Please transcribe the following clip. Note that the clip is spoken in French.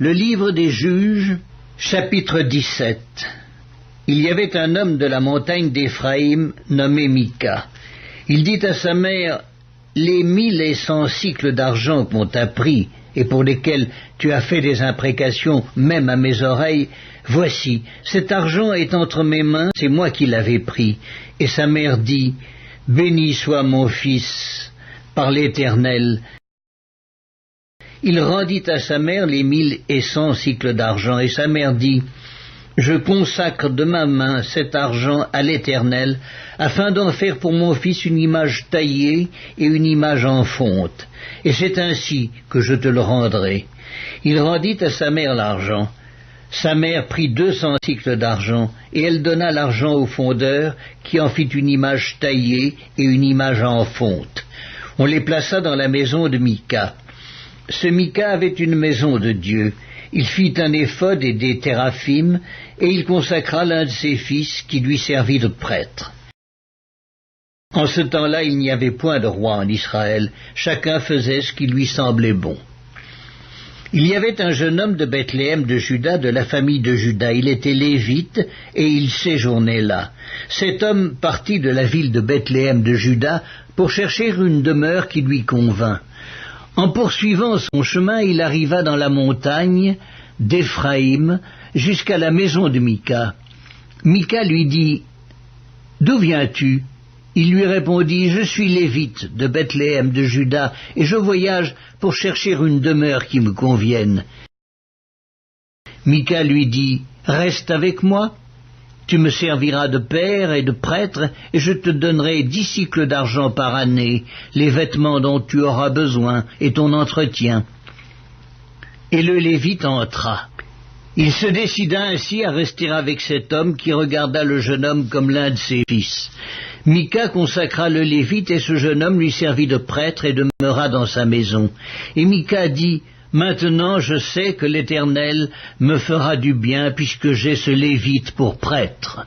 Le livre des Juges, chapitre 17. Il y avait un homme de la montagne d'Éphraïm nommé Mika. Il dit à sa mère, « Les 1100 cycles d'argent qu'on t'a pris et pour lesquels tu as fait des imprécations même à mes oreilles, voici, cet argent est entre mes mains, c'est moi qui l'avais pris. » Et sa mère dit, « Béni soit mon fils par l'Éternel. » Il rendit à sa mère les 1100 cycles d'argent, et sa mère dit, « Je consacre de ma main cet argent à l'Éternel, afin d'en faire pour mon fils une image taillée et une image en fonte, et c'est ainsi que je te le rendrai. » Il rendit à sa mère l'argent. Sa mère prit 200 cycles d'argent, et elle donna l'argent au fondeur, qui en fit une image taillée et une image en fonte. On les plaça dans la maison de Mika. Ce Mika avait une maison de Dieu. Il fit un éphod et des théraphim, et il consacra l'un de ses fils qui lui servit de prêtre. En ce temps-là, il n'y avait point de roi en Israël. Chacun faisait ce qui lui semblait bon. Il y avait un jeune homme de Bethléem de Juda, de la famille de Juda. Il était lévite, et il séjournait là. Cet homme partit de la ville de Bethléem de Juda pour chercher une demeure qui lui convint. En poursuivant son chemin, il arriva dans la montagne d'Éphraïm jusqu'à la maison de Mika. Mika lui dit, « D'où viens-tu » Il lui répondit, « Je suis lévite de Bethléem de Juda, et je voyage pour chercher une demeure qui me convienne. » Mika lui dit, « Reste avec moi. Tu me serviras de père et de prêtre, et je te donnerai 10 cycles d'argent par année, les vêtements dont tu auras besoin, et ton entretien. » Et le Lévite entra. Il se décida ainsi à rester avec cet homme qui regarda le jeune homme comme l'un de ses fils. Mika consacra le Lévite, et ce jeune homme lui servit de prêtre et demeura dans sa maison. Et Mika dit, « Maintenant je sais que l'Éternel me fera du bien puisque j'ai ce Lévite pour prêtre. »